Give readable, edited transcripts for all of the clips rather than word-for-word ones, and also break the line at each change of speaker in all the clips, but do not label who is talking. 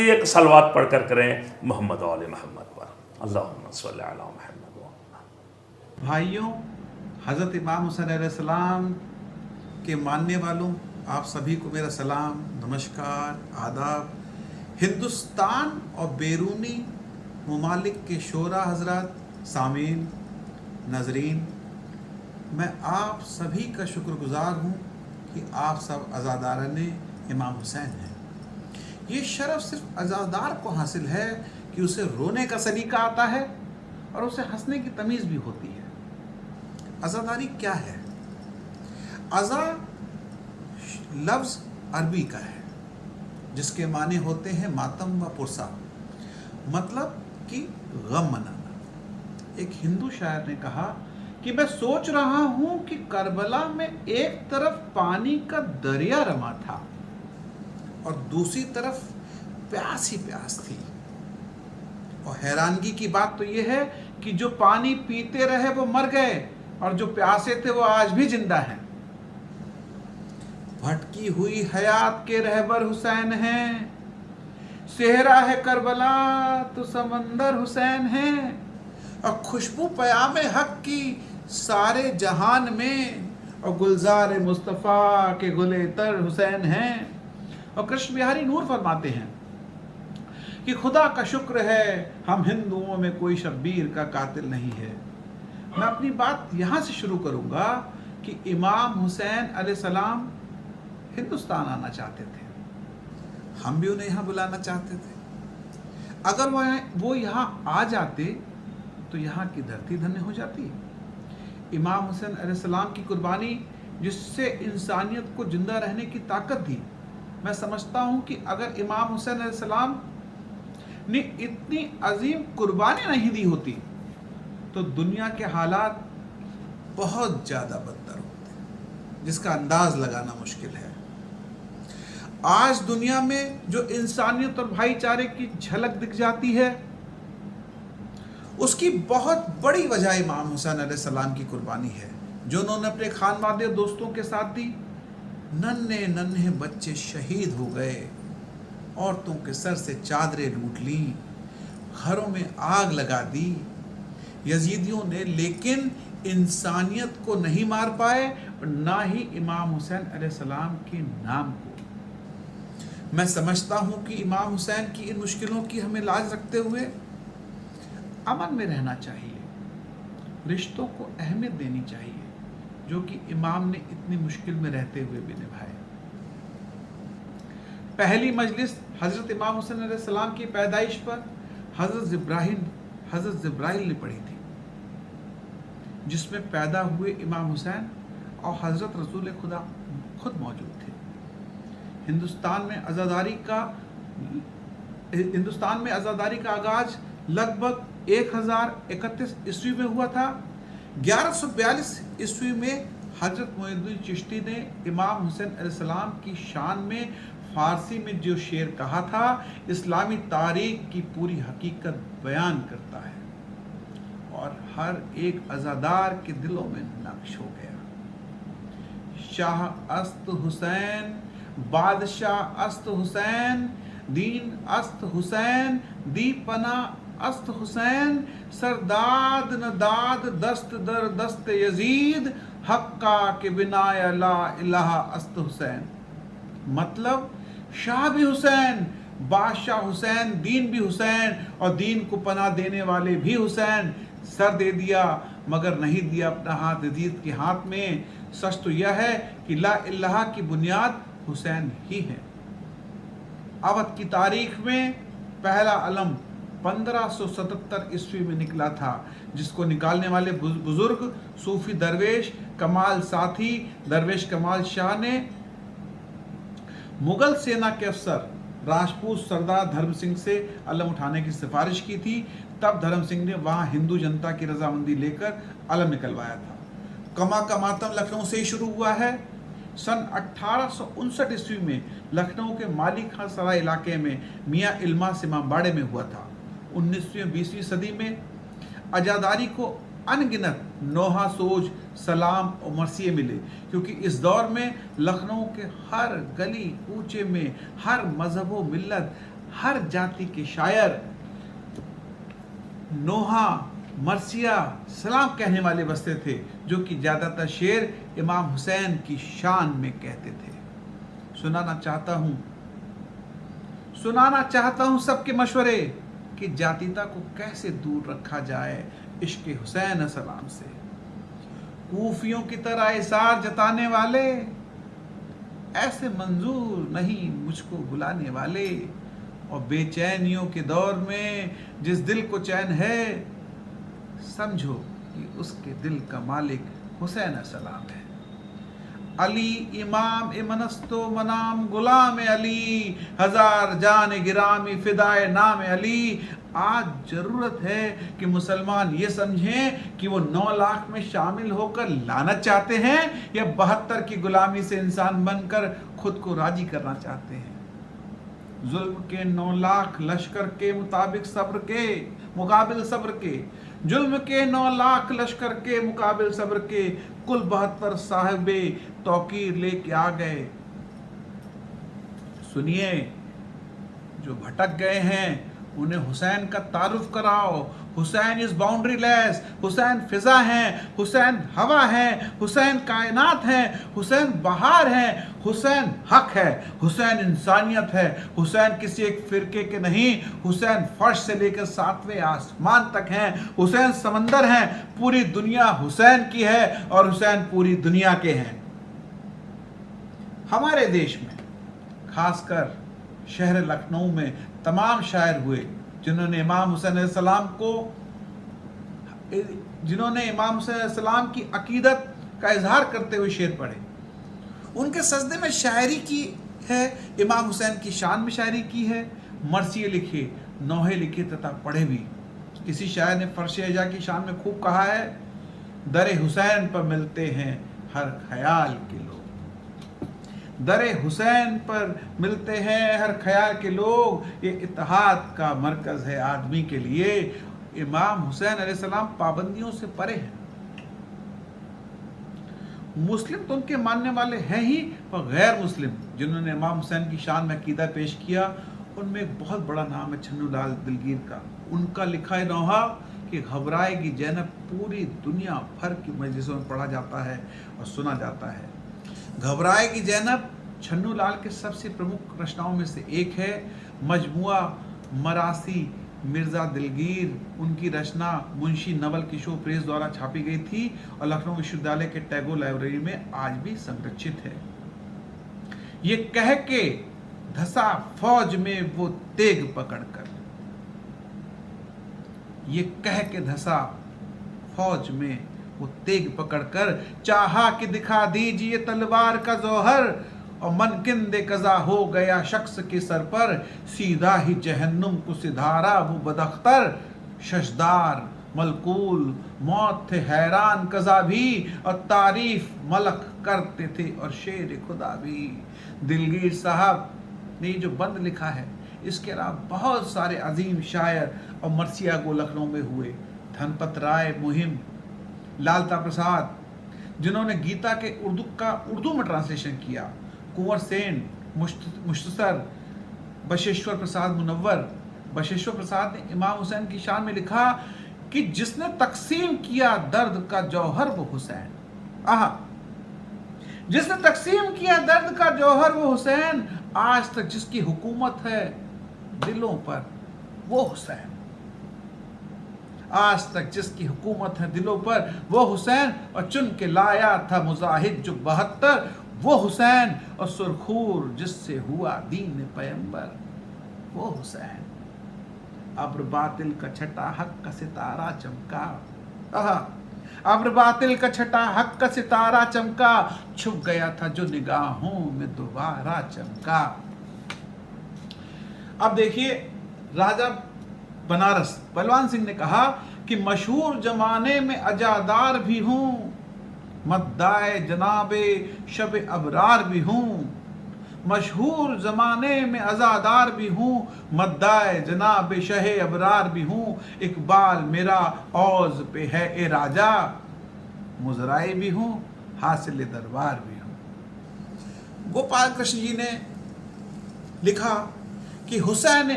एक सलवात पढ़कर करें मोहम्मद वाले मोहम्मद पर, अल्लाहुम्मा सल्ली अला मोहम्मद।
भाइयों, हज़रत इमाम हुसैन अलैहिस्सलाम के मानने वालों, आप सभी को मेरा सलाम, नमस्कार, आदाब। हिंदुस्तान और बैरूनी ममालिक के शोरा हजरात, सामीन, नजरीन, मैं आप सभी का शुक्रगुजार हूँ कि आप सब अज़ादाराने इमाम हुसैन हैं। ये शरफ़ सिर्फ अज़ादार को हासिल है कि उसे रोने का सलीका आता है और उसे हंसने की तमीज़ भी होती है। अज़ादारी क्या है? अज़ा लफ्ज़ अरबी का है जिसके माने होते हैं मातम व पुरसा, मतलब कि गम मनाना। एक हिंदू शायर ने कहा कि मैं सोच रहा हूँ कि करबला में एक तरफ पानी का दरिया रमा था और दूसरी तरफ प्यास ही प्यास थी। और हैरानगी की बात तो यह है कि जो पानी पीते रहे वो मर गए और जो प्यासे थे वो आज भी जिंदा हैं। भटकी हुई हयात के रहबर हुसैन हैं, सेहरा है करबला तो समंदर हुसैन है, और खुशबू पयाम हक की सारे जहान में, और गुलजार मुस्तफ़ा के गुले तर हुसैन हैं। और कृष्ण बिहारी नूर फरमाते हैं कि खुदा का शुक्र है हम हिंदुओं में कोई शब्बीर का कातिल नहीं है। मैं अपनी बात यहाँ से शुरू करूँगा कि इमाम हुसैन अलैहिस्सलाम हिंदुस्तान आना चाहते थे, हम भी उन्हें यहाँ बुलाना चाहते थे। अगर वो यहाँ आ जाते तो यहाँ की धरती धन्य हो जाती। इमाम हुसैन अलैहिस्सलाम की कुर्बानी जिससे इंसानियत को जिंदा रहने की ताकत दी, मैं समझता हूँ कि अगर इमाम हुसैन अलैहिस्सलाम ने इतनी अजीम कुर्बानी नहीं दी होती तो दुनिया के हालात बहुत ज़्यादा बदतर होते, जिसका अंदाज लगाना मुश्किल है। आज दुनिया में जो इंसानियत और भाईचारे की झलक दिख जाती है, उसकी बहुत बड़ी वजह इमाम हुसैन अलैहिस्सलाम की कुर्बानी है, जो उन्होंने अपने खानवादे दोस्तों के साथ दी। नन्हे नन्हे बच्चे शहीद हो गए, औरतों के सर से चादरें लूट ली, घरों में आग लगा दी यजीदियों ने, लेकिन इंसानियत को नहीं मार पाए और ना ही इमाम हुसैन अलैहिस्सलाम के नाम को। मैं समझता हूँ कि इमाम हुसैन की इन मुश्किलों की हमें लाज रखते हुए अमन में रहना चाहिए, रिश्तों को अहमियत देनी चाहिए जो कि इमाम ने इतनी मुश्किल में रहते हुए भी निभाए। पहली मजलिस हजरत इमाम हुसैन अलैहिस्सलाम की पैदाइश पर हजरत जिब्राइल ने पढ़ी थी, जिसमें पैदा हुए इमाम हुसैन और हजरत रसूल खुदा खुद मौजूद थे। हिंदुस्तान में आज़ादारी का आगाज लगभग 1031 ईस्वी में हुआ था। 1142 ईस्वी में हजरत मोइनुद्दीन चिश्ती ने इमाम हुसैन अलैहिस्सलाम की शान में फारसी में जो शेर कहा था, इस्लामी तारीख की पूरी हकीकत बयान करता है और हर एक अज़ादार के दिलों में नक्श हो गया। शाह अस्त हुसैन, बादशाह अस्त हुसैन, दीन अस्त हुसैन, दीपना अस्त हुसैन, सरदाद नदाद दस्त दर दस्त यजीद, हक्का के बिना ला इलाहा अस्त हुसैन। मतलब शाह भी हुसैन, बादशाह हुसैन, दीन भी हुसैन और दीन को पनाह देने वाले भी हुसैन। सर दे दिया मगर नहीं दिया अपना हाथ यजीद के हाथ में। सच तो यह है कि ला इलाहा की बुनियाद हुसैन ही है। अवध की तारीख में पहला अलम 1577 ईस्वी में निकला था, जिसको निकालने वाले बुजुर्ग सूफी दरवेश कमाल साथी दरवेश कमाल शाह ने मुगल सेना के अफसर राजपूत सरदार धर्म सिंह से अलम उठाने की सिफारिश की थी। तब धर्म सिंह ने वहां हिंदू जनता की रजामंदी लेकर अलम निकलवाया था। कमा का मातम लखनऊ से ही शुरू हुआ है। सन 1859 ईस्वी में लखनऊ के माली खां सराय इलाके में मियाँ इल्मास इमामबाड़े में हुआ था। 19वीं 20वीं सदी में आज़ादारी को अनगिनत नोहा सोज सलाम और मरसिए मिले, क्योंकि इस दौर में लखनऊ के हर गली कूचे में हर मजहब व मिल्लत, हर जाति के शायर नोहा, मर्सिया, सलाम कहने वाले बसते थे, जो कि ज़्यादातर शेर इमाम हुसैन की शान में कहते थे। सुनाना चाहता हूँ सबके मशवरे कि जातीयता को कैसे दूर रखा जाए इश्क हुसैन सलाम से। कूफियों की तरह इसार जताने वाले ऐसे मंजूर नहीं मुझको बुलाने वाले, और बेचैनियों के दौर में जिस दिल को चैन है, समझो कि उसके दिल का मालिक हुसैन सलाम है। अली इमाम इमनस्तो मनाम गुलाम अली, हजार जान गिरामी फिदाए नाम अली। आज जरूरत है कि मुसलमान ये समझें कि वो 9 लाख में शामिल होकर लानत चाहते हैं या 72 की गुलामी से इंसान बनकर खुद को राजी करना चाहते हैं। जुल्म के 9 लाख लश्कर के मुताबिक मुकाबिल सब्र के, जुल्म के 9 लाख लश्कर के मुकाबिल सब्र के, कुल 72 साहिबे तौकीर लेके आ गए। सुनिए, जो भटक गए हैं उन्हें हुसैन का तारुफ कराओ। Hussain is boundary less, Hussain फिजा हैं, हुसैन हवा हैं, हुसैन कायनात हैं, हुसैन बहार हैं, हुसैन हक है, हुसैन इंसानियत है, हुसैन किसी एक फिरके के नहीं, हुसैन फर्श से लेकर 7वें आसमान तक हैं, हुसैन समंदर हैं, पूरी दुनिया हुसैन की है और हुसैन पूरी दुनिया के हैं। हमारे देश में खासकर शहर लखनऊ में तमाम शायर हुए जिन्होंने इमाम हुसैन सलाम की अकीदत का इजहार करते हुए शेर पढ़े। उनके सजदे में शायरी की है, इमाम हुसैन की शान में शायरी की है, मरसिए लिखे, नोहे लिखे तथा पढ़े भी। किसी शायर ने फर्श एजा की शान में खूब कहा है, दरे हुसैन पर मिलते हैं हर ख्याल के लोग, दरे हुसैन पर मिलते हैं हर ख्याल के लोग, ये इत्तेहाद का मरकज है आदमी के लिए। इमाम हुसैन अलैहिस्सलाम पाबंदियों से परे हैं। मुस्लिम तो उनके मानने वाले हैं ही, पर गैर मुस्लिम जिन्होंने इमाम हुसैन की शान में अकीदा पेश किया, उनमें एक बहुत बड़ा नाम है छन्नू लाल दिलगीर का। उनका लिखा है नौहा कि घबराएगी जैनब पूरी दुनिया भर की मजलिसों में पढ़ा जाता है और सुना जाता है। घबराएगी जैनब छन्नू लाल के सबसे प्रमुख रचनाओं में से एक है। मजमुआ मरासी मिर्ज़ा दिलगीर, उनकी रचना मुंशी नवल किशोर प्रेस द्वारा छापी गई थी और लखनऊ विश्वविद्यालय के टैगोर लाइब्रेरी में आज भी संरक्षित है। ये कह के धसा फौज में वो तेग पकड़कर, ये कह के धसा फौज में वो तेग पकड़कर, चाहा कि दिखा दीजिए तलवार का जौहर, और मनकिंदे कज़ा हो गया शख्स के सर पर, सीधा ही जहन्नुम को सिधारा वो बदख्तर, शशदार मलकूल मौत थे हैरान कज़ा भी, और तारीफ मलक करते थे और शेर खुदा भी। दिलगीर साहब ने जो बंद लिखा है, इसके अलावा बहुत सारे अजीम शायर और मरसिया गो लखनऊ में हुए। धनपत राय मुहिम, लालता प्रसाद जिन्होंने गीता के उर्दू में ट्रांसलेशन किया, कुंवर सेन, मुश्तसर, बशेश्वर प्रसाद मुनव्वर। बशेश्वर प्रसाद ने इमाम हुसैन की शान में लिखा कि जिसने तकसीम किया दर्द का जौहर वो हुसैन, जिसने तकसीम किया दर्द का जौहर वो हुसैन, आज तक जिसकी हुकूमत है दिलों पर वो हुसैन, आज तक जिसकी हुकूमत है दिलों पर वो हुसैन, और चुन के लाया था मुजाहिद जो 72 वो हुसैन, और सुरखूर जिससे हुआ दीन पैगंबर वो हुसैन। अब्र बातिल का छटा हक का सितारा चमका, अब्र बातिल का छटा हक का सितारा चमका, छुप गया था जो निगाहों में दोबारा चमका। अब देखिए, राजा बनारस बलवान सिंह ने कहा कि मशहूर जमाने में अजादार भी हूं, मद्दाए जनाबे शब अबरार भी हूं, मशहूर जमाने में अजादार भी हूं, मद्दाए जनाबे शहे अबरार भी हूं, इकबाल मेरा औज पे है ए राजा, मुजराए भी हूं, हासिल दरबार भी हूं। गोपाल कृष्ण जी ने लिखा कि हुसैन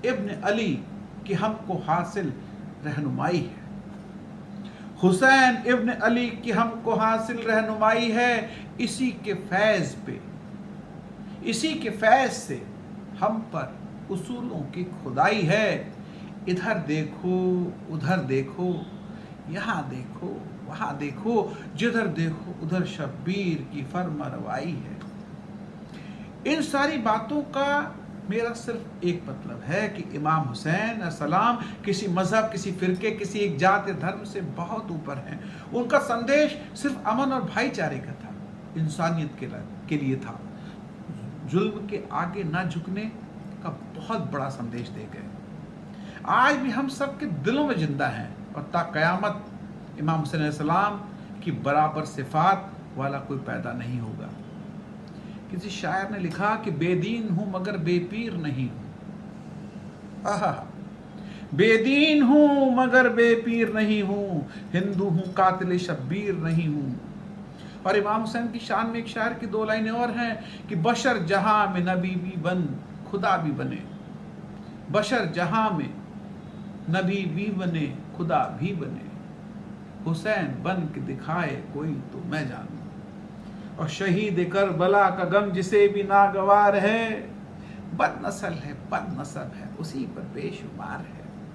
इब्न अली की हमको हासिल रहनुमाई है। हुसैन इब्न अली की हमको हासिल रहनुमाई है। इसी के फैज़ से हम पर उसूलों की खुदाई है। इधर देखो उधर देखो, यहाँ देखो वहाँ देखो, जिधर देखो उधर शब्बीर की फरमारवाई है। इन सारी बातों का मेरा सिर्फ एक मतलब है कि इमाम हुसैन अस्सलाम किसी मजहब, किसी फिरके, किसी एक जात या धर्म से बहुत ऊपर हैं। उनका संदेश सिर्फ अमन और भाईचारे का था, इंसानियत के लिए था। जुल्म के आगे ना झुकने का बहुत बड़ा संदेश दे गए। आज भी हम सब के दिलों में जिंदा हैं और ता क़यामत इमाम हुसैन अलैहिस्सलाम की बराबर सिफात वाला कोई पैदा नहीं होगा। किसी शायर ने लिखा कि बेदीन हूं मगर बेपीर नहीं हूं। आहा, बेदीन हूं मगर बेपीर नहीं हूं, हिंदू हूं कातिल शब्बीर नहीं हूं। और इमाम हुसैन की शान में एक शायर की 2 लाइनें और हैं कि बशर जहां में नबी भी बन खुदा भी बने, बशर जहां में नबी भी बने खुदा भी बने, हुसैन बन के दिखाए कोई तो मैं जानूं। और शहीद करबला का गम जिसे भी नागवार है, बद नस्ल है बद नसब है उसी पर बेशुमार है।